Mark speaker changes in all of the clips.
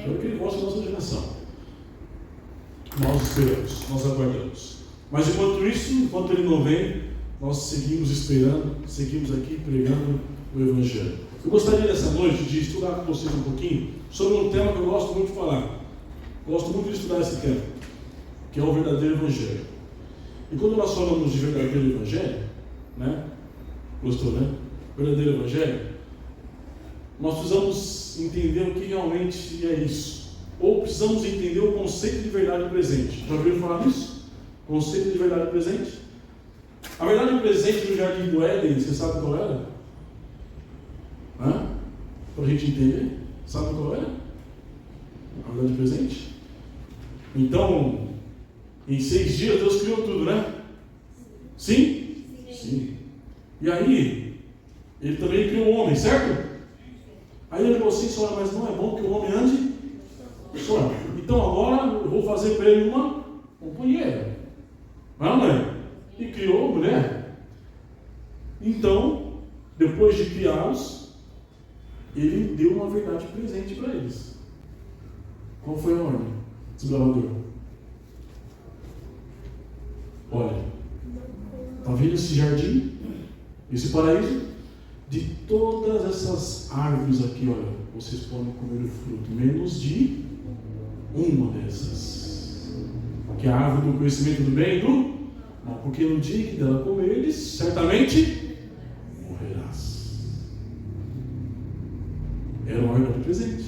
Speaker 1: Espero que ele volte à nossa geração. Nós esperamos, nós aguardamos. Mas enquanto isso, enquanto ele não vem, nós seguimos esperando, seguimos aqui pregando o Evangelho. Eu gostaria nessa noite de estudar com vocês um pouquinho sobre um tema que eu gosto muito de falar. Gosto muito de estudar esse tema, que é o verdadeiro Evangelho. E quando nós falamos de verdadeiro Evangelho, né? Gostou, né? Verdadeiro Evangelho, nós precisamos entender o que realmente é isso. Ou precisamos entender o conceito de verdade presente. Já ouviram falar disso? Conceito de verdade presente? A verdade presente no Jardim do Éden, você sabe qual era? Para a gente entender, sabe qual era? A verdade presente? Então, em 6 dias Deus criou tudo, né? Sim? Sim. E aí, Ele também criou o homem, certo? Aí ele falou assim, senhora, mas não é bom que o homem ande só. Então agora eu vou fazer para ele uma companheira. Não é? E criou a mulher. Então, depois de criá-los, ele deu uma verdade presente para eles. Qual foi a ordem? Desbravador. Olha, está vendo esse jardim? Esse paraíso? De todas essas árvores aqui, olha, vocês podem comer o fruto, menos de uma dessas. Que é a árvore do conhecimento do bem e do mal, porque no dia que dela comeres, certamente morrerás. Era uma ordem presente.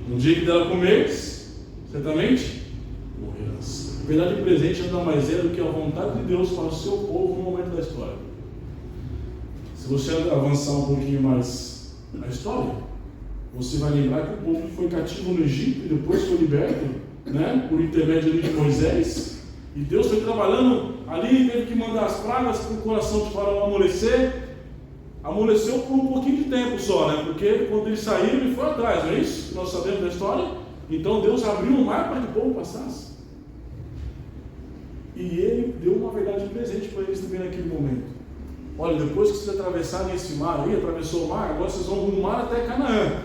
Speaker 1: No dia que dela comeres, certamente morrerás. A verdade presente nada mais é do que a vontade de Deus para o seu povo no momento da história. Se você avançar um pouquinho mais na história, você vai lembrar que o povo foi cativo no Egito e depois foi liberto, né, por intermédio ali de Moisés. E Deus foi trabalhando ali, teve que mandar as pragas para o coração de Faraó amolecer. Amoleceu por um pouquinho de tempo só, né? Porque quando eles saíram, ele foi atrás, não é isso? Nós sabemos da história. Então Deus abriu o mar para que o povo passasse. E Ele deu uma verdade presente para eles também naquele momento. Olha, depois que vocês atravessarem esse mar aí, atravessou o mar, agora vocês vão rumar até Canaã.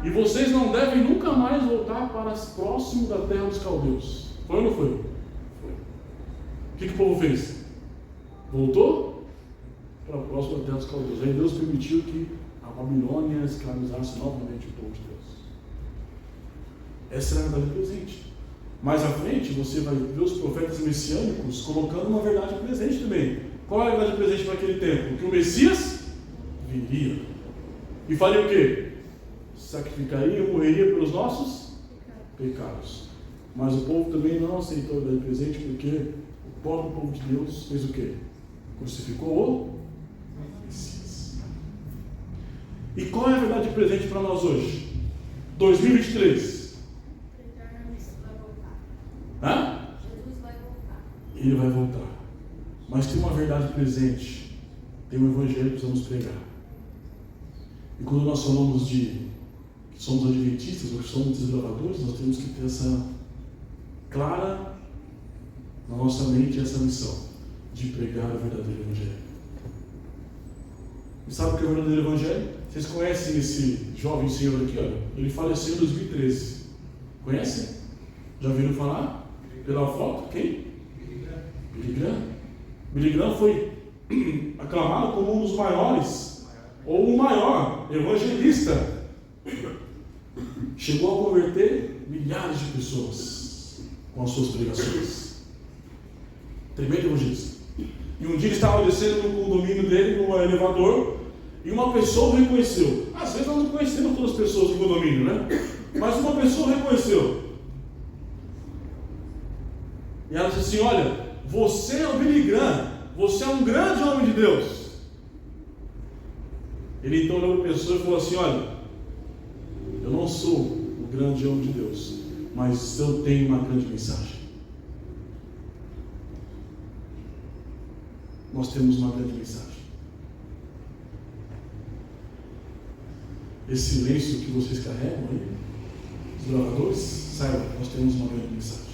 Speaker 1: E vocês não devem nunca mais voltar para próximo da terra dos caldeus. Foi ou não foi? Foi. O que o povo fez? Voltou para próximo da terra dos caldeus. Aí Deus permitiu que a Babilônia escravizasse novamente o povo de Deus. Essa é a verdade presente. Mais à frente, você vai ver os profetas messiânicos colocando uma verdade presente também. Qual é a verdade presente para aquele tempo? Que o Messias viria. E faria o quê? Sacrificaria e morreria pelos nossos pecados. Mas o povo também não aceitou a verdade presente porque o próprio povo de Deus fez o quê? Crucificou o Messias. E qual é a verdade presente para nós hoje? 2023.
Speaker 2: Jesus vai voltar.
Speaker 1: Hã?
Speaker 2: Jesus vai voltar.
Speaker 1: Ele vai voltar. Mas tem uma verdade presente, tem um evangelho que precisamos pregar. E quando nós falamos de que somos adventistas ou que somos desbravadores, nós temos que ter essa clara na nossa mente essa missão de pregar o verdadeiro evangelho. E sabe o que é o verdadeiro evangelho? Vocês conhecem esse jovem senhor aqui, olha? Ele faleceu em 2013. Conhecem? Já viram falar? Pela foto? Quem? Billy Graham. Billy Graham foi aclamado como um dos maiores, ou o maior evangelista. Chegou a converter milhares de pessoas com as suas pregações. Tremendo evangelista. E um dia ele estava descendo no condomínio dele, no elevador, e uma pessoa o reconheceu. Às vezes nós não conhecemos todas as pessoas do condomínio, né? Mas uma pessoa o reconheceu. E ela disse assim, olha, você é o Billy Graham, você é um grande homem de Deus. Ele então olhou para a pessoa e falou assim, olha, eu não sou o grande homem de Deus, mas eu tenho uma grande mensagem. Nós temos uma grande mensagem. Esse silêncio que vocês carregam aí, os gravadores, saibam, nós temos uma grande mensagem.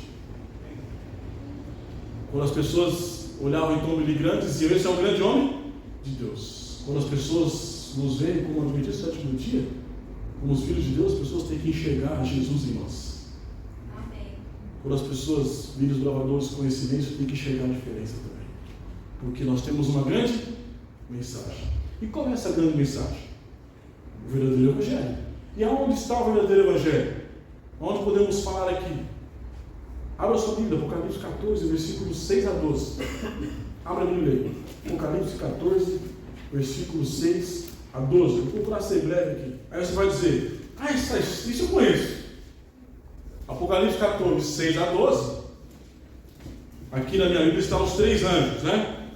Speaker 1: Quando as pessoas olhavam então Billy Graham e diziam, esse é o grande homem de Deus. Quando as pessoas nos veem como adventistas do sétimo dia, Como os filhos de Deus, as pessoas têm que enxergar Jesus em nós.
Speaker 2: Amém.
Speaker 1: Quando as pessoas, filhos bravadores com esse silêncio, têm que enxergar a diferença também. Porque nós temos uma grande mensagem. E qual é essa grande mensagem? O verdadeiro Evangelho. E aonde está o verdadeiro Evangelho? Onde podemos falar aqui? Abra sua Bíblia, Apocalipse 14, versículos 6 a 12. Abra a Bíblia aí. Apocalipse 14, versículos 6 a 12. Vou procurar ser breve aqui. Aí você vai dizer, isso eu conheço. Apocalipse 14, 6 a 12. Aqui na minha Bíblia estão os 3 anjos, né?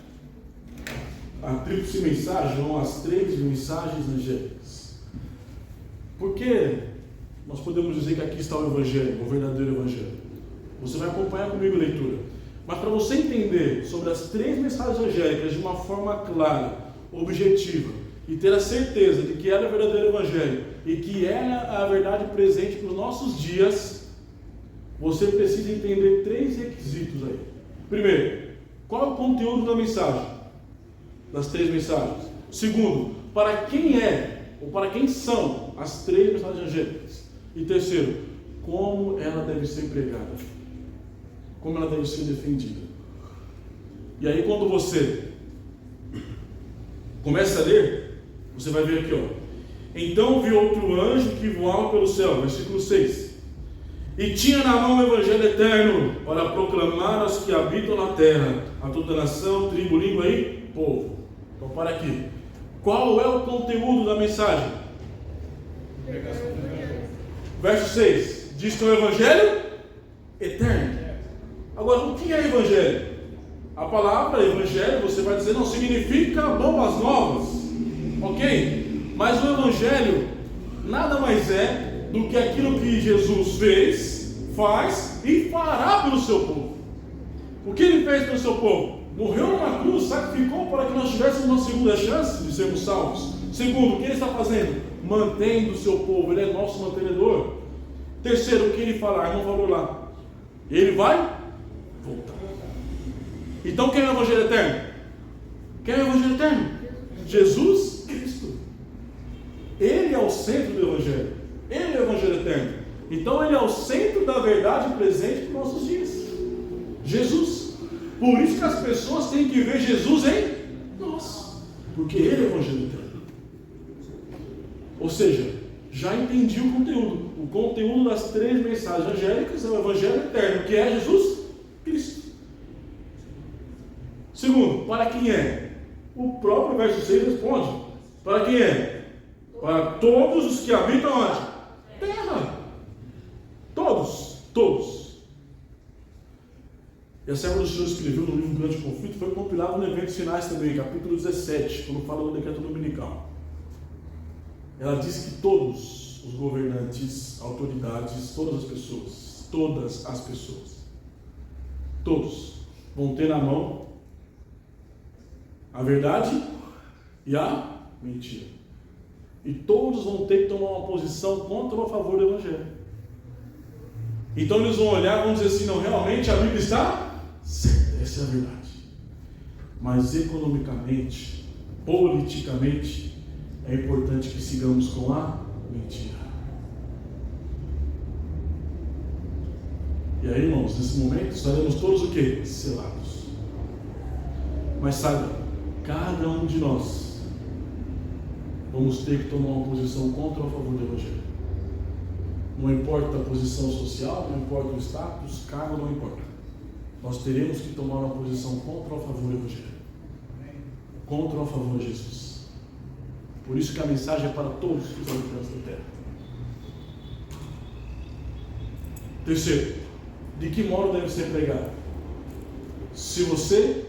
Speaker 1: A tríplice mensagem, ou as 3 mensagens angélicas. Por que nós podemos dizer que aqui está o Evangelho, o verdadeiro Evangelho? Você vai acompanhar comigo a leitura. Mas para você entender sobre as 3 mensagens angélicas de uma forma clara, objetiva, e ter a certeza de que ela é o verdadeiro Evangelho e que ela é a verdade presente para os nossos dias, você precisa entender 3 requisitos aí. Primeiro, qual é o conteúdo da mensagem? Das 3 mensagens. Segundo, para quem é, ou para quem são as 3 mensagens angélicas. E terceiro, como ela deve ser pregada. Como ela deve ser defendida. E aí quando você começa a ler, você vai ver aqui, ó. Então vi outro anjo que voava pelo céu, versículo 6. E tinha na mão o Evangelho eterno, para proclamar aos que habitam na terra, a toda nação, tribo, língua e povo. Então para aqui. Qual é o conteúdo da mensagem? Verso 6. Diz que é o Evangelho eterno. Agora, o que é Evangelho? A palavra Evangelho, você vai dizer, não significa boas novas. Ok? Mas o Evangelho nada mais é do que aquilo que Jesus fez, faz e fará pelo seu povo. O que ele fez pelo seu povo? Morreu numa cruz, sacrificou para que nós tivéssemos uma segunda chance de sermos salvos. Segundo, o que ele está fazendo? Mantendo o seu povo, ele é nosso mantenedor. Terceiro, o que ele falar, não falou lá. Ele vai voltar. Então quem é o Evangelho eterno? Quem é o Evangelho eterno? Jesus Cristo. Ele é o centro do Evangelho. Ele é o Evangelho eterno. Então ele é o centro da verdade presente para os nossos dias. Jesus. Por isso que as pessoas têm que ver Jesus em nós. Porque ele é o Evangelho eterno. Ou seja, já entendi o conteúdo. O conteúdo das 3 mensagens angélicas é o Evangelho eterno, que é Jesus Cristo. Segundo, para quem é? O próprio verso 6 responde. Para quem é? Para todos os que habitam onde? Terra. Todos. E a serva do Senhor escreveu no livro Grande Conflito, foi compilado no Eventos Finais também, capítulo 17, quando fala do decreto dominical. Ela diz que todos os governantes, autoridades, todas as pessoas, todos vão ter na mão a verdade e a mentira. E todos vão ter que tomar uma posição contra ou a favor do Evangelho. Então eles vão olhar e vão dizer assim, não, realmente a Bíblia está certa, essa é a verdade. Mas economicamente, politicamente, é importante que sigamos com a mentira. E aí, irmãos, nesse momento estaremos todos o quê? Selados. Mas saiba, cada um de nós vamos ter que tomar uma posição contra ou a favor do Evangelho. Não importa a posição social, não importa o status, cargo, não importa. Nós teremos que tomar uma posição contra ou a favor do Evangelho. Contra ou a favor de Jesus. Por isso que a mensagem é para todos os habitantes da terra. Terceiro, de que modo deve ser pregado? Se você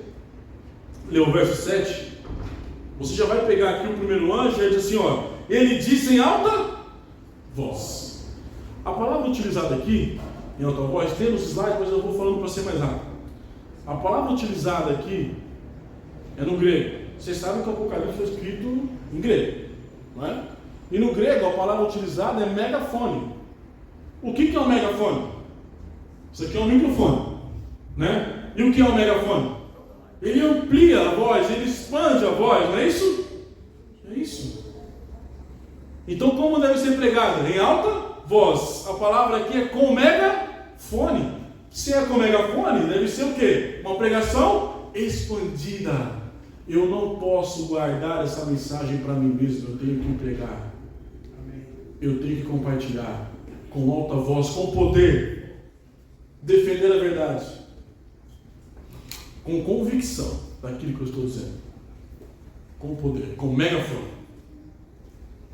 Speaker 1: ler o verso 7, você já vai pegar aqui o primeiro anjo e diz assim, ó, ele disse em alta voz. A palavra utilizada aqui, em alta voz, tem nos slides, mas eu vou falando para ser mais rápido. A palavra utilizada aqui é no grego. Vocês sabem que o Apocalipse foi escrito em grego, não é? E no grego a palavra utilizada é megafone. O que é um megafone? Isso aqui é um microfone, né? E o que é um megafone? Ele amplia a voz, ele expande a voz, não é isso? É isso. Então, como deve ser pregado? Em alta voz. A palavra aqui é com megafone. Se é com megafone, deve ser o quê? Uma pregação expandida. Eu não posso guardar essa mensagem para mim mesmo. Eu tenho que pregar. Eu tenho que compartilhar com alta voz, com poder, defender a verdade, com convicção daquilo que eu estou dizendo, com poder, com megafone.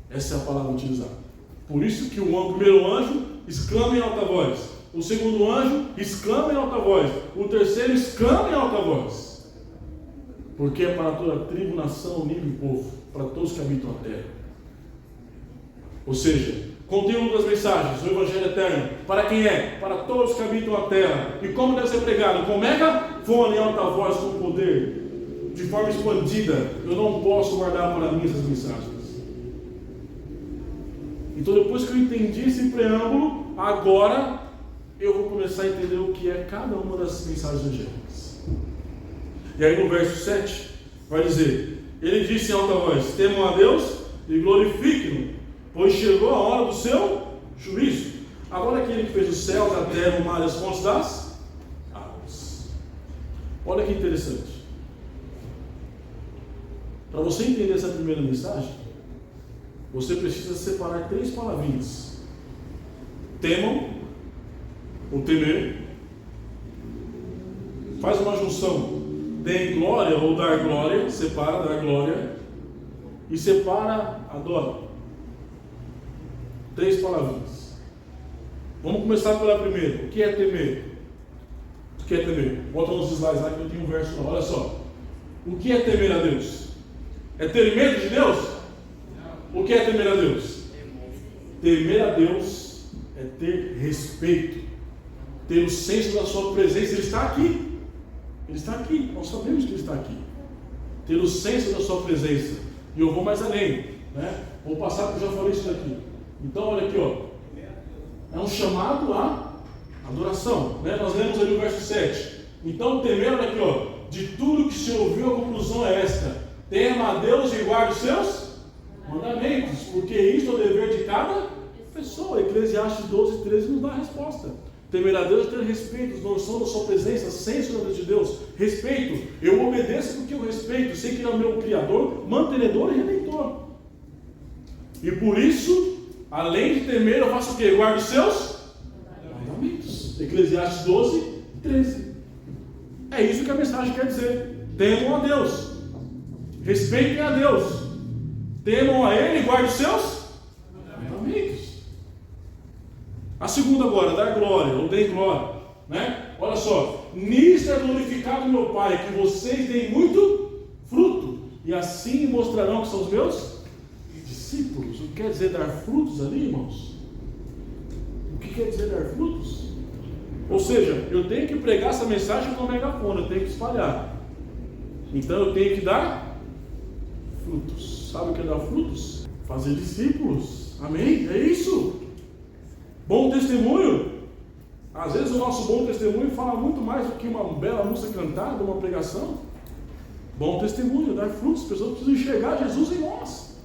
Speaker 1: Essa é a palavra utilizada. Por isso que o primeiro anjo exclama em alta voz, o segundo anjo exclama em alta voz, o terceiro exclama em alta voz, porque é para toda tribo, nação, nível e povo, para todos que habitam a terra. Ou seja, conteúdo das mensagens, o Evangelho Eterno, para quem é? Para todos que habitam a terra. E como deve ser pregado? Com megafone em alta voz, com poder, de forma expandida. Eu não posso guardar para mim essas mensagens. Então, depois que eu entendi esse preâmbulo, agora eu vou começar a entender o que é cada uma das mensagens angélicas. E aí no verso 7, vai dizer, ele disse em alta voz, temam a Deus e glorifiquem-no, pois chegou a hora do seu juízo. Agora aquele que fez os céus, a terra, o mar e as fontes das águas. Olha que interessante. Para você entender essa primeira mensagem, você precisa separar 3 palavrinhas. Temam, ou temer. Faz uma junção. Deem glória ou dar glória. Separa, dar glória. E separa, adora. 3 palavrinhas. Vamos começar pela primeira. O que é temer? O que é temer? Bota nos slides lá que eu tenho um verso lá. Olha só. O que é temer a Deus? É ter medo de Deus? Não. O que é temer a Deus? Temer a Deus é ter respeito, ter o senso da sua presença. Ele está aqui. Ele está aqui. Nós sabemos que Ele está aqui. Ter o senso da sua presença. E eu vou mais além, né? Vou passar porque eu já falei isso daqui. Então, olha aqui, ó. É um chamado à adoração, né? Nós lemos ali o verso 7. Então, temer, olha aqui, ó. De tudo que se ouviu, a conclusão é esta: tema a Deus e guarde os seus mandamentos, porque isto é o dever de cada pessoa. Eclesiastes 12:13 nos dá a resposta. Temer a Deus é ter respeito, noção da sua presença, senso da de Deus, respeito. Eu obedeço porque eu respeito, sei que Ele é o meu Criador, mantenedor e redentor. E por isso, além de temer, eu faço o quê? Guardo os seus mandamentos. Eclesiastes 12:13. É isso que a mensagem quer dizer. Temam a Deus, respeitem a Deus, temam a Ele e guardem os seus mandamentos. A segunda agora, dar glória, ou deem glória, né? Olha só, nisto é glorificado meu Pai, que vocês deem muito fruto, e assim mostrarão que são os meus discípulos. O que quer dizer dar frutos ali, irmãos? O que quer dizer dar frutos? Ou seja, eu tenho que pregar essa mensagem com o megafone, eu tenho que espalhar. Então eu tenho que dar frutos. Sabe o que é dar frutos? Fazer discípulos. Amém? É isso. Bom testemunho. Às vezes o nosso bom testemunho fala muito mais do que uma bela música cantada, uma pregação. Bom testemunho, dar frutos. As pessoas precisam enxergar Jesus em nós.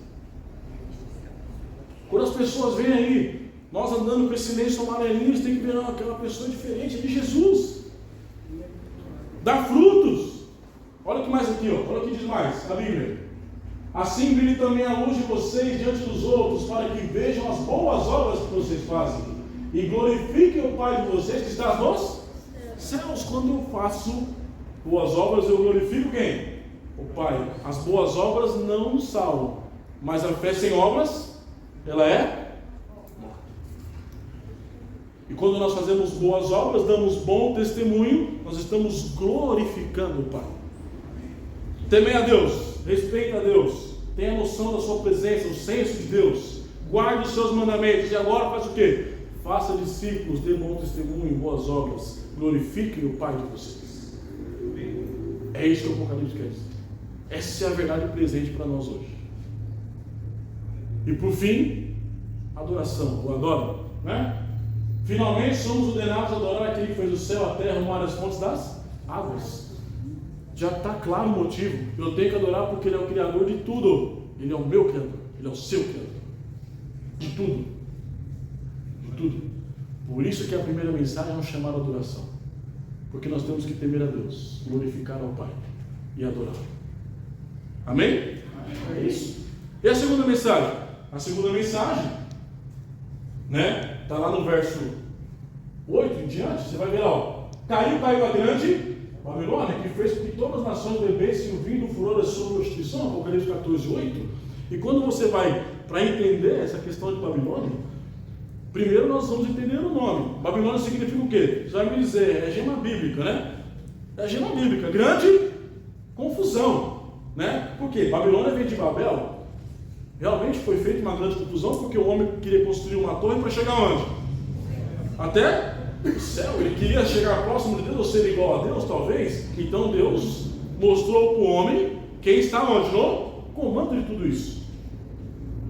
Speaker 1: Quando as pessoas veem aí, nós andando com esse lenço amarelinho, eles têm que ver aquela pessoa diferente de Jesus. Dar frutos. Olha o que mais aqui, ó. Olha o que diz mais a Bíblia. Assim brilhe também a luz de vocês diante dos outros, para que vejam as boas obras que vocês fazem e glorifiquem o Pai de vocês que está nos céus. Quando eu faço boas obras, eu glorifico quem? O Pai. As boas obras não nos salvam, mas a fé sem obras, ela é morta. E quando nós fazemos boas obras, damos bom testemunho, nós estamos glorificando o Pai. Temei a Deus, respeita a Deus, tenha noção da sua presença, o senso de Deus, guarde os seus mandamentos. E agora faz o quê? Faça discípulos, dê bom testemunho, boas obras, glorifiquem o Pai de vocês. É isso que o Apocalipse quer dizer. Essa é a verdade presente para nós hoje. E por fim, adoração, o adoro, né? Finalmente somos ordenados a adorar aquele que fez o céu, a terra, o mar e as fontes das águas. Já está claro o motivo. Eu tenho que adorar porque Ele é o Criador de tudo. Ele é o meu Criador, Ele é o seu Criador. De tudo. De tudo. Por isso que a primeira mensagem é um chamado à adoração. Porque nós temos que temer a Deus, glorificar ao Pai e adorá-lo. Amém? É isso. E a segunda mensagem? A segunda mensagem, né? Está lá no verso 8 em diante, você vai ver lá, ó. Caiu a grande Babilônia, que fez com que todas as nações bebessem o vinho do furor da sua prostituição, Apocalipse 14, 8. E quando você vai para entender essa questão de Babilônia, primeiro nós vamos entender o nome. Babilônia significa o quê? Você vai me dizer, é gema bíblica, né? É gema bíblica, grande confusão, né? Por quê? Babilônia vem de Babel. Realmente foi feita uma grande confusão porque o homem queria construir uma torre para chegar onde? Até o céu. Ele queria chegar próximo de Deus ou ser igual a Deus, talvez. Então Deus mostrou para o homem quem está onde? No comando de tudo isso.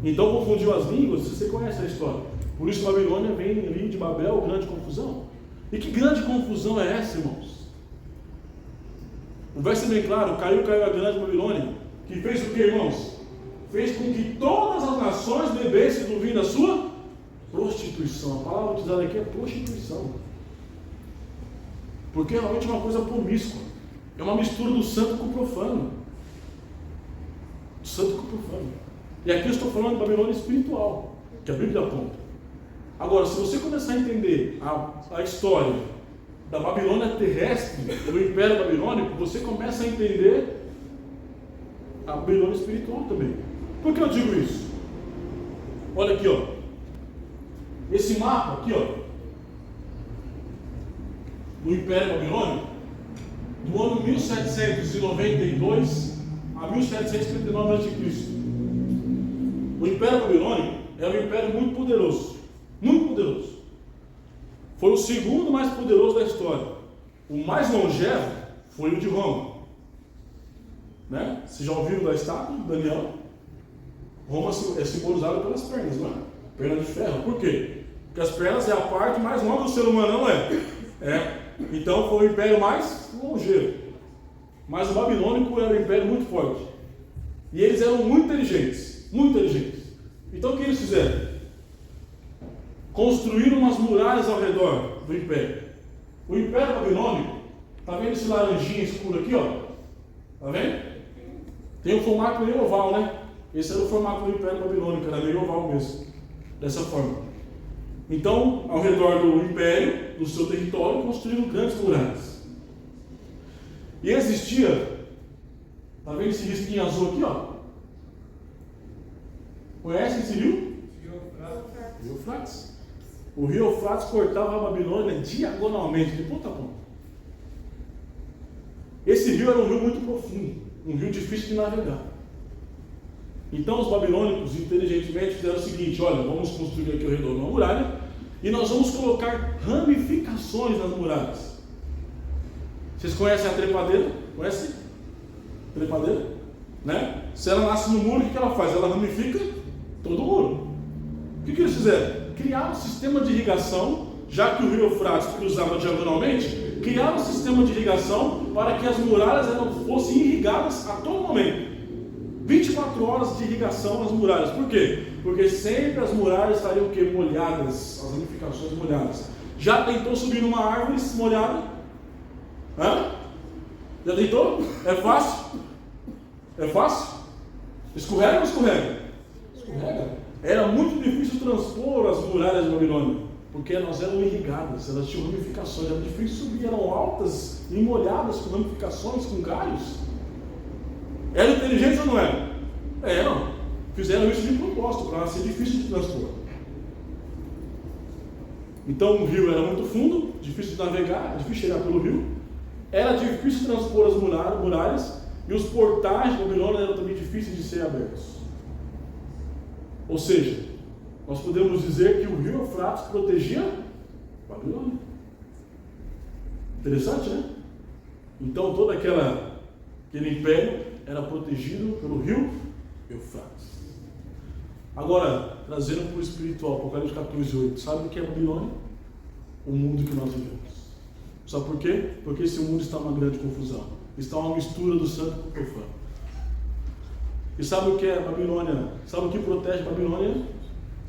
Speaker 1: Então confundiu as línguas. Você conhece a história. Por isso Babilônia vem de Babel, grande confusão. E que grande confusão é essa, irmãos? O verso é bem claro. Caiu a grande Babilônia, que fez o que, irmãos? Fez com que todas as nações bebessem do vinho da sua prostituição. A palavra utilizada aqui é prostituição. Porque realmente é uma coisa promíscua. É uma mistura do santo com o profano. Do santo com o profano. E aqui eu estou falando de Babilônia espiritual, que a Bíblia aponta. Agora, se você começar a entender a história da Babilônia terrestre, do Império Babilônico, você começa a entender a Babilônia espiritual também. Por que eu digo isso? Olha aqui, ó. Esse mapa aqui, ó, do Império Babilônico, do ano 1792 a 1739 a.C. O Império Babilônico era um império muito poderoso. Muito poderoso. Foi o segundo mais poderoso da história. O mais longevo foi o de Roma. Né? Vocês já ouviram da estátua de Daniel? Roma é simbolizada pelas pernas, não é? Perna de ferro. Por quê? Porque as pernas é a parte mais longa do ser humano, não é? Então foi o império mais longevo. Mas o babilônico era um império muito forte. E eles eram muito inteligentes. Muito inteligentes. Então o que eles fizeram? Construíram umas muralhas ao redor do império. O império babilônico, tá vendo esse laranjinha escuro aqui, ó? Tá vendo? Tem um formato meio oval, né? Esse era o formato do Império Babilônico, era meio oval mesmo, dessa forma. Então, ao redor do Império, do seu território, construíram grandes muralhas. E existia, tá vendo esse risquinho azul aqui, ó? Conhece esse rio? Rio Eufrates. O rio Eufrates cortava a Babilônia diagonalmente, de ponta a ponta. Esse rio era um rio muito profundo, um rio difícil de navegar. Então os babilônicos inteligentemente fizeram o seguinte: olha, vamos construir aqui ao redor de uma muralha e nós vamos colocar ramificações nas muralhas. Vocês conhecem a trepadeira? Conhecem? Trepadeira? Né? Se ela nasce no muro, o que ela faz? Ela ramifica todo o muro. O que eles fizeram? Criaram um sistema de irrigação, já que o rio Eufrates cruzava diagonalmente, criaram um sistema de irrigação para que as muralhas fossem irrigadas a todo momento. 24 horas de irrigação nas muralhas. Por quê? Porque sempre as muralhas estariam o quê? Molhadas, as ramificações molhadas. Já tentou subir numa árvore molhada? Hã? Já tentou? É fácil? É fácil? Escorrega ou não escorrega? Escorrega. Era muito difícil transpor as muralhas de Babilônia, porque elas eram irrigadas, elas tinham ramificações, era difícil subir, eram altas e molhadas com ramificações, com galhos. Eram inteligentes ou não eram? Eram. Fizeram isso de propósito, para ser difícil de transpor. Então o rio era muito fundo, difícil de navegar, difícil chegar pelo rio. Era difícil transpor as muralhas, e os portais de Babilônia eram também difíceis de serem abertos. Ou seja, nós podemos dizer que o rio Eufrates protegia Babilônia. Interessante, né? Então todo aquele império era protegido pelo rio Eufrates. Agora, trazendo para o espiritual, Apocalipse 14, 8, sabe o que é Babilônia? O mundo que nós vivemos. Sabe por quê? Porque esse mundo está uma grande confusão. Está uma mistura do santo com o profano. E sabe o que é Babilônia? Sabe o que protege Babilônia?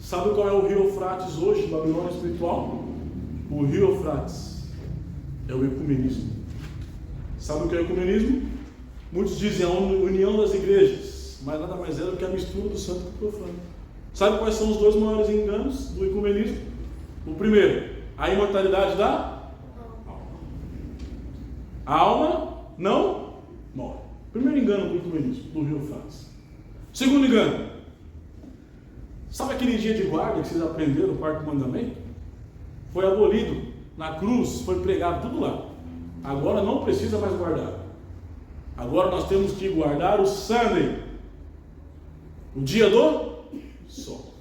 Speaker 1: Sabe qual é o rio Eufrates hoje, Babilônia espiritual? O rio Eufrates é o ecumenismo. Sabe o que é o ecumenismo? Muitos dizem a união das igrejas, mas nada mais é do que a mistura do santo com o profano. Sabe quais são os dois maiores enganos do ecumenismo? O primeiro, a imortalidade da alma. A alma não morre. Primeiro engano do ecumenismo, do rio Eufrates. Segundo engano, sabe aquele dia de guarda que vocês aprenderam no quarto mandamento? Foi abolido na cruz, foi pregado tudo lá. Agora não precisa mais guardar. Agora nós temos que guardar o Sunday, o dia do sol.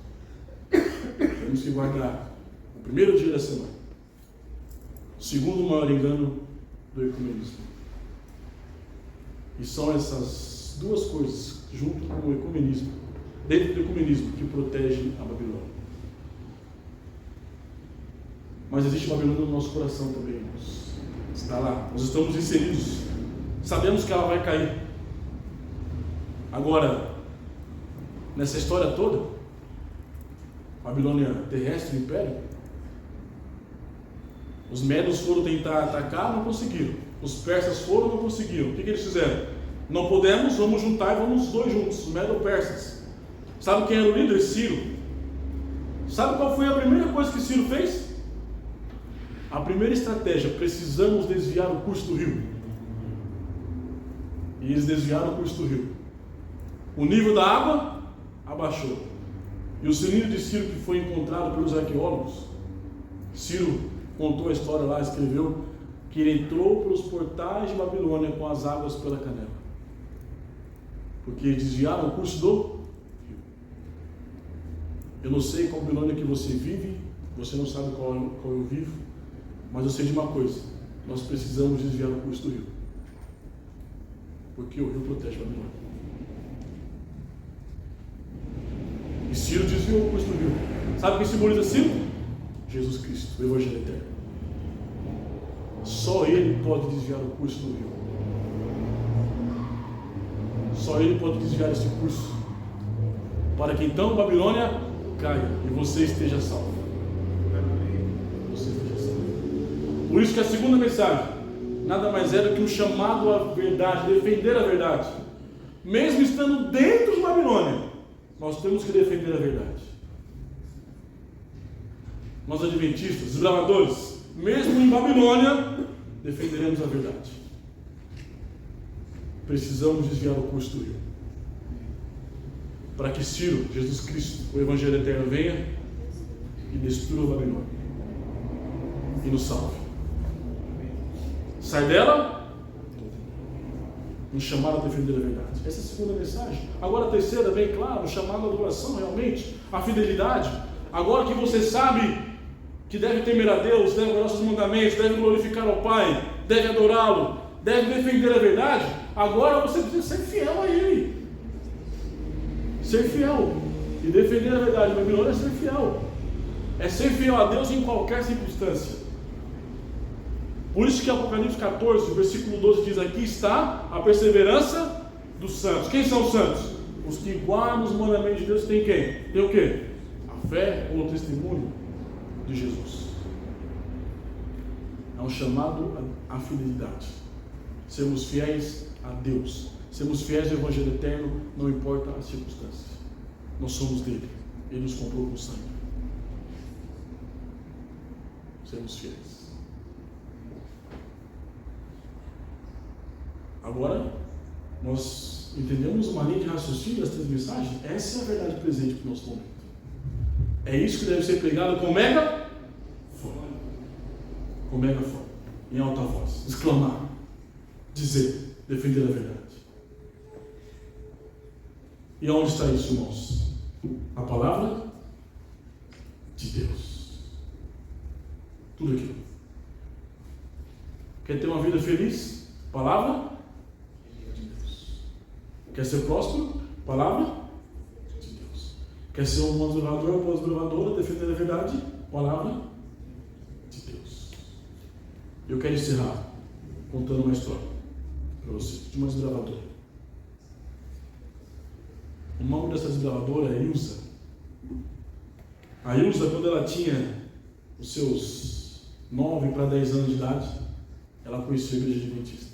Speaker 1: Temos que guardar o primeiro dia da semana. O segundo maior engano do ecumenismo. E são essas duas coisas, junto com o ecumenismo, dentro do ecumenismo, que protegem a Babilônia. Mas existe Babilônia no nosso coração também, irmãos. Está lá, nós estamos inseridos, sabemos que ela vai cair. Agora, nessa história toda, Babilônia terrestre, império, os medos foram tentar atacar, não conseguiram. Os persas foram, não conseguiram. O que eles fizeram? Não podemos, vamos juntar e vamos os dois juntos, os medo-persas. Sabe quem era o líder? Ciro. Sabe qual foi a primeira coisa que Ciro fez? A primeira estratégia: precisamos desviar o curso do rio. E eles desviaram o curso do rio. O nível da água abaixou. E o cilindro de Ciro, que foi encontrado pelos arqueólogos, Ciro contou a história lá, escreveu que ele entrou pelos portais de Babilônia com as águas pela canela, porque desviaram o curso do rio. Eu não sei qual Babilônia que você vive, você não sabe qual eu vivo, mas eu sei de uma coisa: nós precisamos desviar o curso do rio, porque o rio protege Babilônia. E Ciro desviou o curso do rio. Sabe quem simboliza Ciro? Jesus Cristo, o Evangelho eterno. Só Ele pode desviar o curso do rio. Só Ele pode desviar esse curso, para que então Babilônia caia e você esteja salvo. Você esteja salvo. Por isso que a segunda mensagem nada mais é do que um chamado à verdade, defender a verdade. Mesmo estando dentro de Babilônia, nós temos que defender a verdade. Nós adventistas, desbravadores, mesmo em Babilônia, defenderemos a verdade. Precisamos desviar o curso do rio, para que Ciro, Jesus Cristo, o Evangelho eterno, venha e destrua a Babilônia e nos salve. Sai dela, nos chamar a defender a verdade. Essa é a segunda mensagem. Agora a terceira, bem claro, o chamado à adoração, realmente, a fidelidade. Agora que você sabe que deve temer a Deus, deve guardar seus mandamentos, deve glorificar ao Pai, deve adorá-lo, deve defender a verdade, agora você precisa ser fiel a Ele. Ser fiel e defender a verdade. Babilônia é ser fiel. É ser fiel a Deus em qualquer circunstância. Por isso que Apocalipse 14, versículo 12 diz: aqui está a perseverança dos santos. Quem são os santos? Os que guardam os mandamentos de Deus. Tem quem? Tem o quê? A fé ou o testemunho de Jesus. É um chamado à fidelidade. Sermos fiéis a Deus. Sermos fiéis ao Evangelho eterno, não importa as circunstâncias. Nós somos dele. Ele nos comprou com sangue. Sermos fiéis. Agora, nós entendemos uma linha de raciocínio das três mensagens. Essa é a verdade presente para o nosso momento. É isso que deve ser pregado com mega fome. Com mega fome. Em alta voz. Exclamar. Dizer. Defender a verdade. E onde está isso, irmãos? A palavra de Deus. Tudo aquilo. Quer ter uma vida feliz? Palavra de Deus. Quer ser próspero? Palavra de Deus. Quer ser um observador ou pós-observadora, defender a verdade? Palavra de Deus. Eu quero encerrar contando uma história para vocês, de uma desbravadora. O nome dessa desbravadora é Ilza. A Ilza, quando ela tinha os seus 9 para 10 anos de idade, ela conheceu a igreja adventista.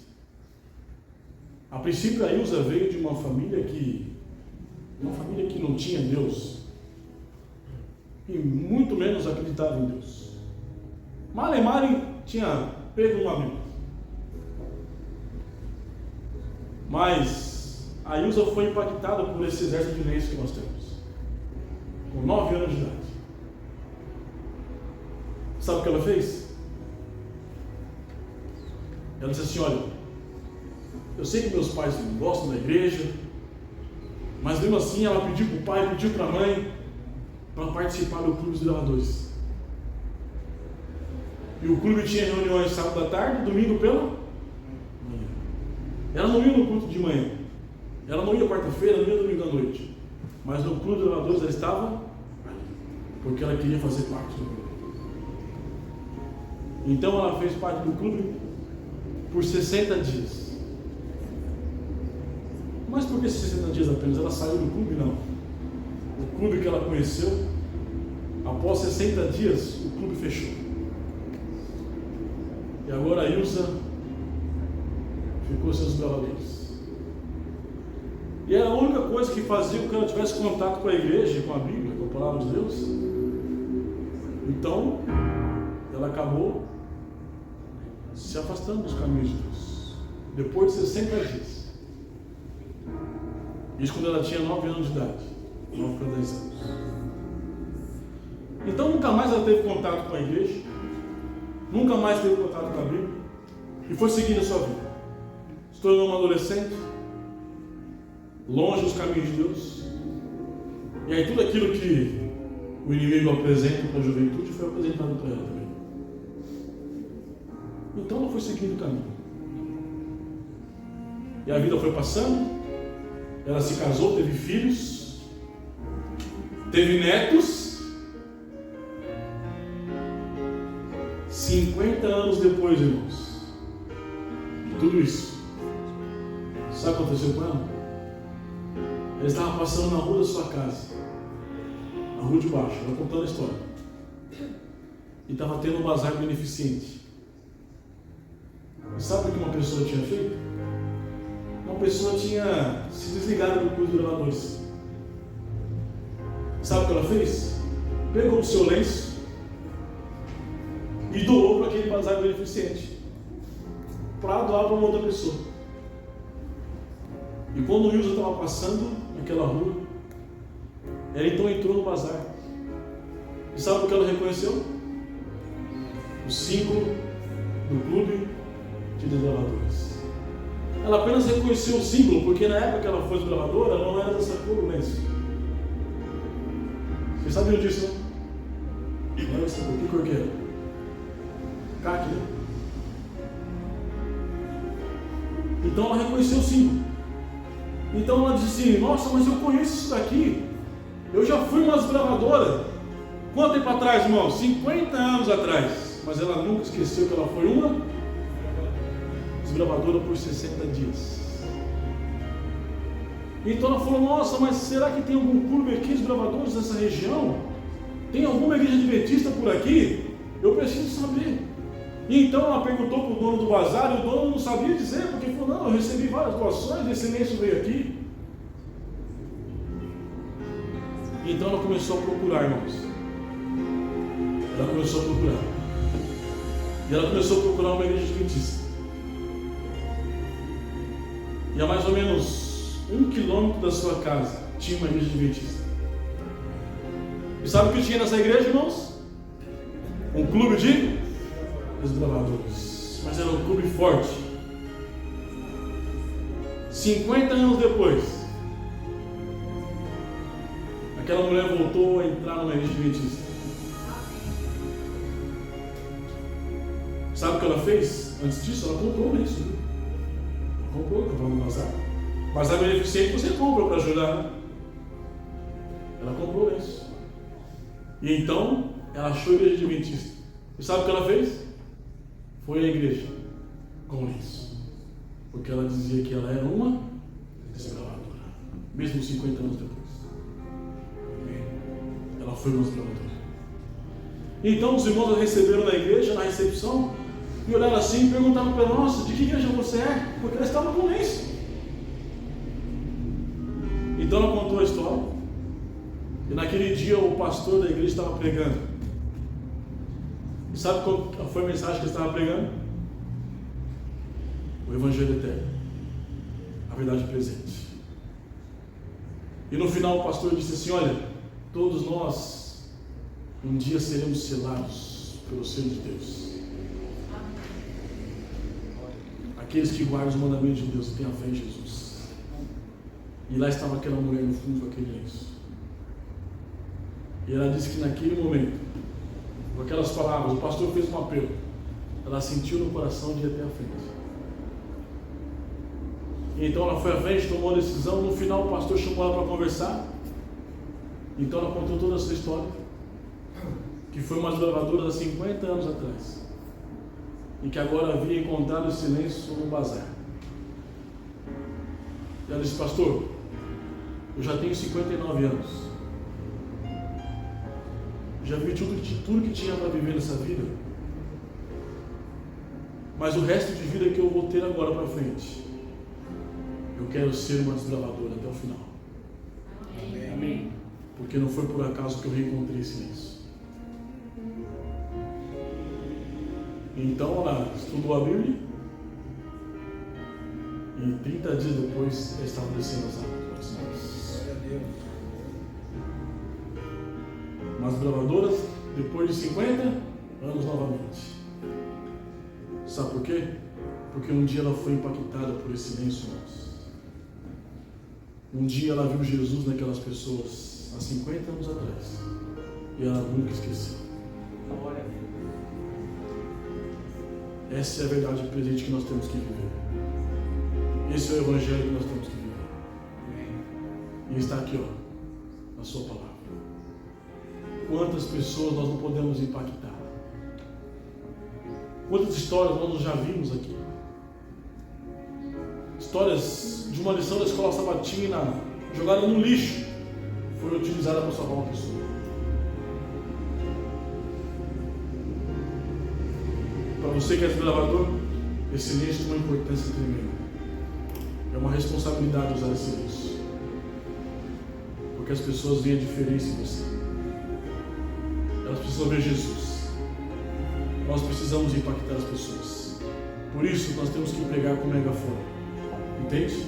Speaker 1: A princípio, a Ilza veio de uma família que não tinha Deus e muito menos acreditava em Deus. Malemar tinha pego uma Bíblia. Mas a Ilza foi impactada por esse exército de leis que nós temos, com 9 anos de idade. Sabe o que ela fez? Ela disse assim: olha, eu sei que meus pais não gostam da igreja, mas mesmo assim ela pediu para o pai, pediu para a mãe, para participar do clube dos gravadores. E o clube tinha reuniões sábado à tarde, domingo pela manhã. Ela não ia no culto de manhã, ela não ia quarta-feira, não ia domingo à noite, mas no clube dos gravadores ela estava ali, porque ela queria fazer parte do clube. Então ela fez parte do clube por 60 dias. Mas por que 60 dias apenas? Ela saiu do clube? Não. O clube que ela conheceu, após 60 dias, o clube fechou. E agora a Ilza ficou sem os gravadores. E era a única coisa que fazia com que ela tivesse contato com a igreja, com a Bíblia, com a palavra de Deus. Então, ela acabou se afastando dos caminhos de Deus. Depois de 60 dias. Isso quando ela tinha 9 anos de idade. 9 para 10 anos. Então nunca mais ela teve contato com a igreja. Nunca mais teve contato com a Bíblia. E foi seguindo a sua vida. Se tornou uma adolescente. Longe dos caminhos de Deus. E aí tudo aquilo que o inimigo apresenta para a juventude foi apresentado para ela também. Então ela foi seguindo o caminho. E a vida foi passando. Ela se casou, teve filhos, teve netos. 50 anos depois, irmãos, de tudo isso, sabe o que aconteceu com ela? Ela estava passando na rua da sua casa, na rua de baixo, ela contando a história, e estava tendo um bazar beneficente. E sabe o que uma pessoa tinha feito? Uma pessoa tinha se desligado do curso de gravadores. Sabe o que ela fez? Pegou o seu lenço e doou para aquele bazar beneficente, para doar para uma outra pessoa. E quando o Wilson estava passando naquela rua, ela então entrou no bazar. E sabe o que ela reconheceu? O símbolo do clube de desbravadores. Ela apenas reconheceu o símbolo, porque na época que ela foi desbravadora, ela não era dessa cor, o lenço. Vocês sabiam disso, não? Não era dessa cor. Que cor que era? Caqui, né? Então ela reconheceu o símbolo. Então ela disse assim: nossa, mas eu conheço isso daqui. Eu já fui uma desbravadora. Quanto tempo atrás, irmão? 50 anos atrás. Mas ela nunca esqueceu que ela foi uma desbravadora por 60 dias. Então ela falou: nossa, mas será que tem algum clube aqui de desbravadores nessa região? Tem alguma igreja adventista por aqui? Eu preciso saber. E então ela perguntou para o dono do bazar, e o dono não sabia dizer, porque falou: não, eu recebi várias doações, esse lenço veio aqui. E então ela começou a procurar, irmãos. Ela começou a procurar. E ela começou a procurar uma igreja adventista. E a mais ou menos 1 quilômetro da sua casa tinha uma igreja adventista. E sabe o que tinha nessa igreja, irmãos? Um clube de desbravadores. Mas era um clube forte. 50 anos depois, aquela mulher voltou a entrar numa igreja adventista. Sabe o que ela fez? Antes disso, ela comprou isso. Comprou no bazar. Bazar beneficente você compra para ajudar, né? Ela comprou isso. E então, ela achou a igreja adventista. E sabe o que ela fez? Foi à igreja com isso. Porque ela dizia que ela era uma desbravadora. Mesmo 50 anos depois. Ela foi uma desbravadora. Então os irmãos a receberam na igreja, na recepção, e olharam assim e perguntaram para ela: nossa, de que igreja você é? Porque ela estava com lenço. Então ela contou a história, e naquele dia o pastor da igreja estava pregando. E sabe qual foi a mensagem que ele estava pregando? O Evangelho eterno, a verdade presente. E no final o pastor disse assim: olha, todos nós um dia seremos selados pelo selo de Deus. Aqueles que guardam os mandamentos de Deus e têm a fé em Jesus. E lá estava aquela mulher no fundo com aquele lenço. E ela disse que naquele momento, com aquelas palavras, o pastor fez um apelo. Ela sentiu no coração de ir até a frente. E então ela foi à frente, tomou a decisão. No final o pastor chamou ela para conversar. Então ela contou toda a sua história, que foi uma desbravadora há 50 anos atrás, e que agora havia encontrado esse lenço no bazar. E ela disse: pastor, eu já tenho 59 anos, já vi tudo que tinha para viver nessa vida, mas o resto de vida que eu vou ter agora para frente, eu quero ser uma desbravadora até o final.
Speaker 2: Amém.
Speaker 1: Porque não foi por acaso que eu reencontrei esse lenço. Então ela estudou a Bíblia, e 30 dias depois ela estava descendo as águas. Mas bravadoras, depois de 50 anos novamente. Sabe por quê? Porque um dia ela foi impactada por esse lenço nosso. Um dia ela viu Jesus naquelas pessoas, há 50 anos atrás, e ela nunca esqueceu. Essa é a verdade presente que nós temos que viver. Esse é o Evangelho que nós temos que viver. E está aqui, ó, na sua palavra. Quantas pessoas nós não podemos impactar? Quantas histórias nós já vimos aqui? Histórias de uma lição da escola sabatina jogada no lixo, foi utilizada para salvar uma pessoa. Para você que é desbravador, esse lenço tem uma importância tremenda. É uma responsabilidade usar esse lenço, porque as pessoas veem a diferença em você. Elas precisam ver Jesus. Nós precisamos impactar as pessoas. Por isso nós temos que pregar com megafone. Entende?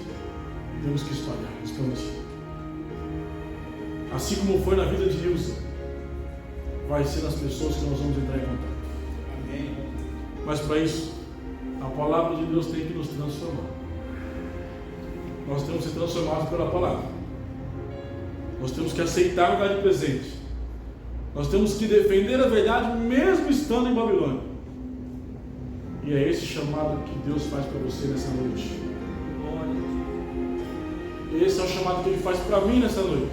Speaker 1: Temos que espalhar, expandir. Assim como foi na vida de Ilza, vai ser nas pessoas que nós vamos entrar em contato.
Speaker 3: Amém.
Speaker 1: Mas para isso, a palavra de Deus tem que nos transformar. Nós temos que ser transformados pela palavra. Nós temos que aceitar a verdade presente. Nós temos que defender a verdade mesmo estando em Babilônia. E é esse chamado que Deus faz para você nessa noite. Esse é o chamado que Ele faz para mim nessa noite.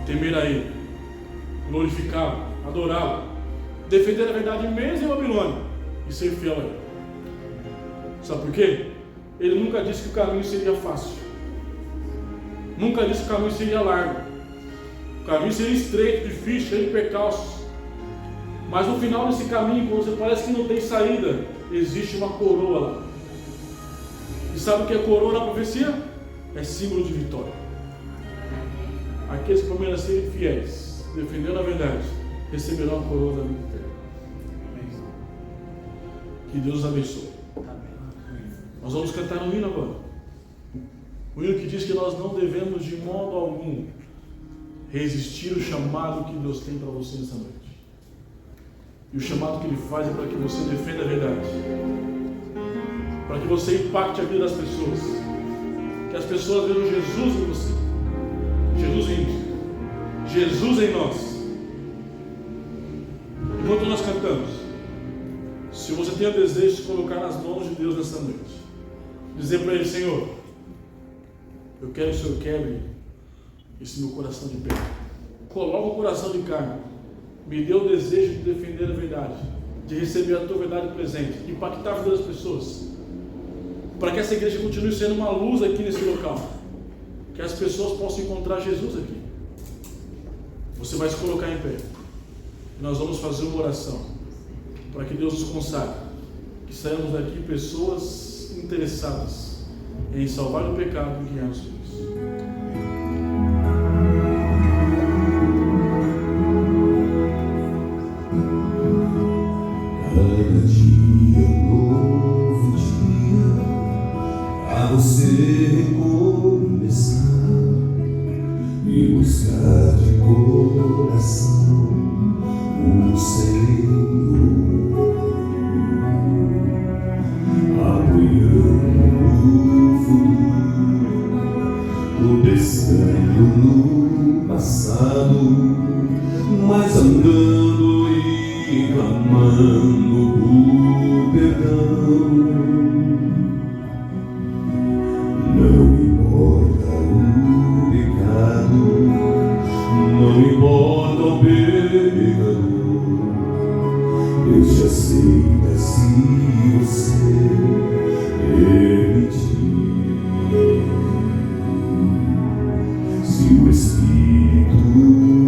Speaker 1: Temer a Ele, glorificá-lo, adorá-lo, defender a verdade mesmo em Babilônia e ser fiel a Ele. Sabe por quê? Ele nunca disse que o caminho seria fácil. Nunca disse que o caminho seria largo. O caminho seria estreito, difícil, cheio de percalços. Mas no final desse caminho, quando você parece que não tem saída, existe uma coroa lá. E sabe o que é coroa na profecia? É símbolo de vitória. Aqueles que permanecerem fiéis, defendendo a verdade, receberão a coroa da vida eterna. Que Deus os abençoe. Nós vamos cantar um hino agora. O hino que diz que nós não devemos de modo algum resistir o chamado que Deus tem para você nessa noite. E o chamado que Ele faz é para que você defenda a verdade, para que você impacte a vida das pessoas, que as pessoas vejam Jesus em você, Jesus em mim, Jesus em nós. Enquanto nós cantamos, se você tem o desejo de se colocar nas mãos de Deus nessa noite, dizer para Ele: Senhor, eu quero que o Senhor quebre esse meu coração de pedra, coloca o coração de carne, me dê o desejo de defender a verdade, de receber a tua verdade presente, de impactar a vida das pessoas, para que essa igreja continue sendo uma luz aqui nesse local, que as pessoas possam encontrar Jesus aqui. Você vai se colocar em pé. Nós vamos fazer uma oração para que Deus nos consagre, que saímos daqui pessoas interessadas em salvar o pecado e guiar os filhos.
Speaker 3: Cada dia, novo dia, a você recomeçar e buscar de coração o Senhor, apoiando o futuro, tropeçando no passado, mas andando e clamando por perdão. Não importa o pecado, não importa o pecador, Deus te aceita se você permitir. Se o Espírito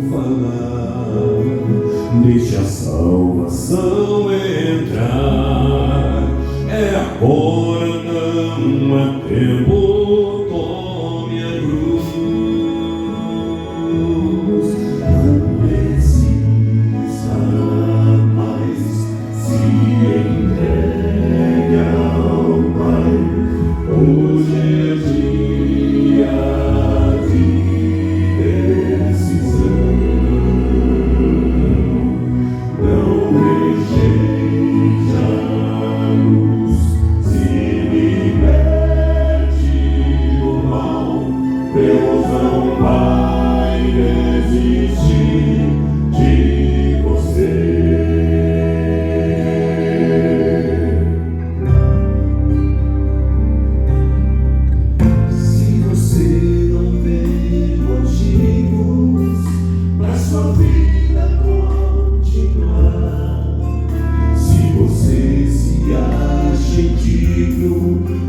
Speaker 3: falar, deixe a salvação entrar. É agora, não há tempo. Tome a cruz. Não precisa mais se entregue ao Pai. Hoje é dia de decisão. Não rejeite a luz, se liberte do mal. Deus não vai desistir de você. Se você não vê motivos pra sua vida continuar, se você se acha indigno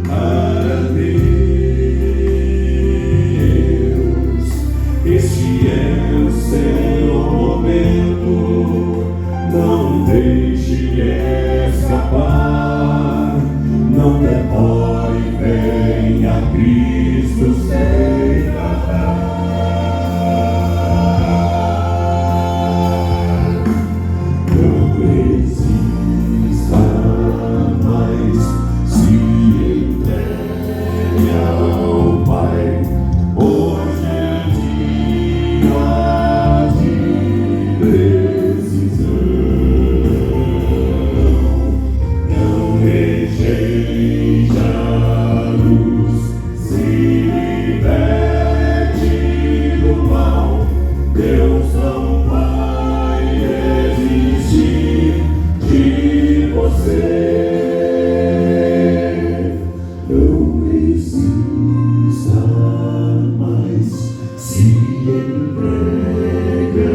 Speaker 3: para Deus, este é o seu momento. Não deixe escapar, não demore, venha Cristo sem parar. Não precisa mais se entregue ao Pai. Hoje é dia de decisão. Não rejeite a luz, se liberte do mal. Deus não vai desistir de você. Não precisa mais se entregue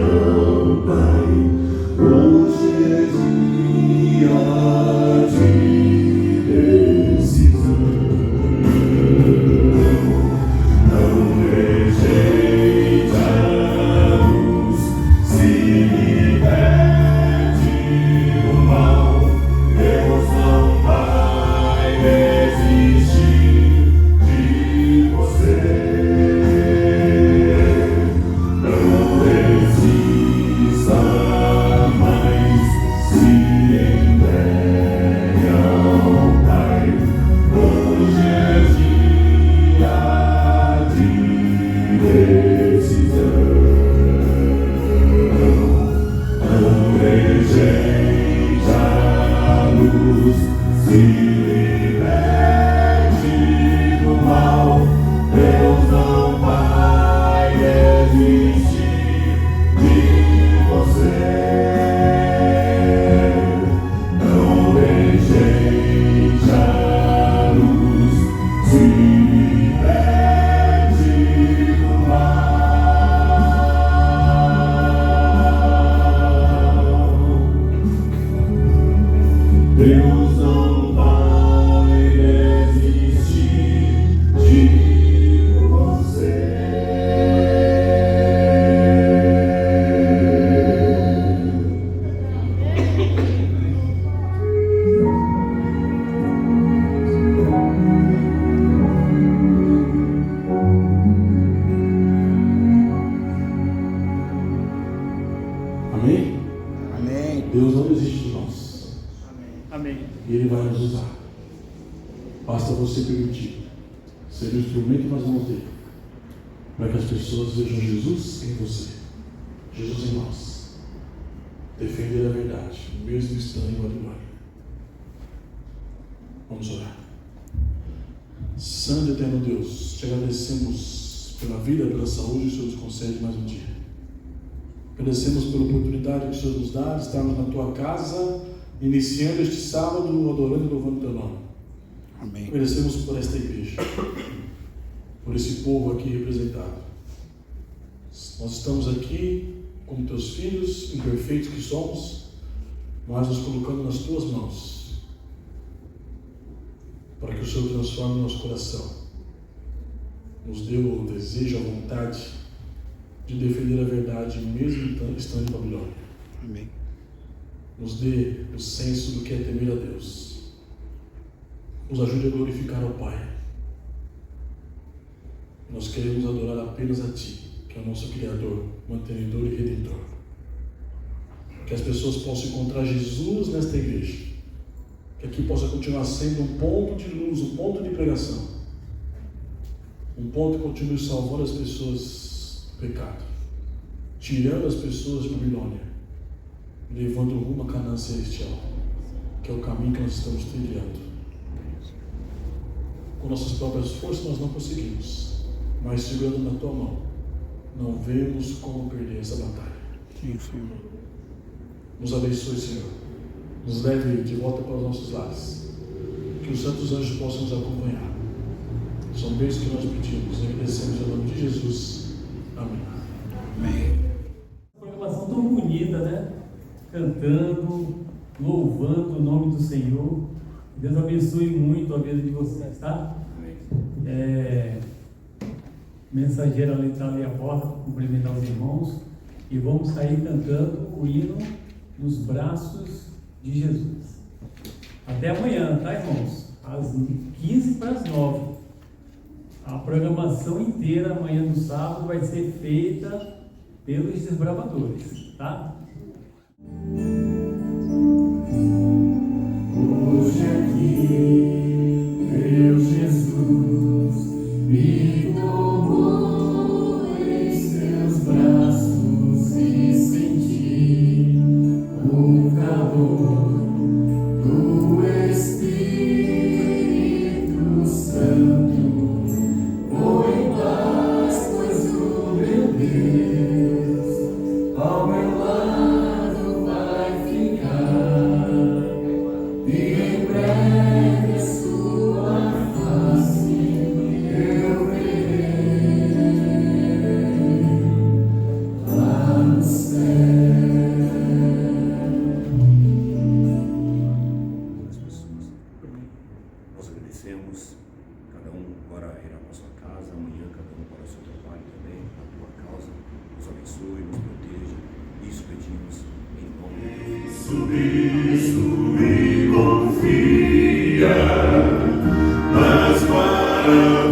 Speaker 3: ao Pai. Hoje é dia de decisão. Não rejeite a luz, se liberte do mal. Deus não vai desistir de você. Não precisa mais se entregue ao Pai. Hoje é dia de decisão. Não rejeite a luz, se liberte do mal. Deus não vai desistir de você. Não rejeite a luz, se liberte do mal. Deus não vai desistir de você.
Speaker 1: Deus não desiste de nós.
Speaker 2: Amém.
Speaker 1: E Ele vai nos usar. Basta você permitir ser o instrumento nas mãos dele, para que as pessoas vejam Jesus em você, Jesus em nós. Defender a verdade, mesmo estando em glória. Vamos orar. Santo e eterno Deus, te agradecemos pela vida, pela saúde que o Senhor nos concede mais um dia. Agradecemos pela oportunidade que o Senhor nos dá de estarmos na tua casa, iniciando este sábado, adorando e louvando o teu nome.
Speaker 4: Amém.
Speaker 1: Agradecemos por esta igreja, por esse povo aqui representado. Nós estamos aqui como teus filhos, imperfeitos que somos, mas nos colocando nas tuas mãos, para que o Senhor transforme o nosso coração, nos dê o desejo, a vontade de defender a verdade, mesmo estando em Babilônia.
Speaker 4: Amém.
Speaker 1: Nos dê o senso do que é temer a Deus. Nos ajude a glorificar ao Pai. Nós queremos adorar apenas a Ti, que é o nosso Criador, mantenedor e Redentor. Que as pessoas possam encontrar Jesus nesta igreja. Que aqui possa continuar sendo um ponto de luz, um ponto de pregação. Um ponto que continue salvando as pessoas do pecado. Tirando as pessoas de Babilônia. Levando rumo a Canaã celestial. Que é o caminho que nós estamos trilhando. Com nossas próprias forças nós não conseguimos. Mas segurando na Tua mão, não vemos como perder essa batalha.
Speaker 4: Sim, Senhor.
Speaker 1: Nos abençoe, Senhor. Nos leve de volta para os nossos lares. Que os santos anjos possam nos acompanhar. São bênçãos que nós pedimos e agradecemos em nome de Jesus. Amém.
Speaker 4: Amém.
Speaker 2: Programação tão bonita, né? Cantando, louvando o nome do Senhor. Deus abençoe muito a vida de vocês, tá? Mensageiro ali está ali à porta para cumprimentar os irmãos. E vamos sair cantando o hino Nos Braços de Jesus. Até amanhã, tá, irmãos? Às 8:45. A programação inteira amanhã no sábado vai ser feita pelos desbravadores, tá?
Speaker 3: Hoje aqui, meu Jesus, me tomou em seus braços e senti o calor do Espírito Santo. Vou em paz, pois o meu Deus ao meu lado vai ficar, e em breve sua face eu verei lá no céu.
Speaker 4: As pessoas. Nós agradecemos, cada um agora irá para a sua casa, amanhã cada um para o seu trabalho também, para a tua causa. Nos abençoe, nos proteja. Isso pedimos em nome de Jesus.
Speaker 3: Subir e confia nas maravilhas.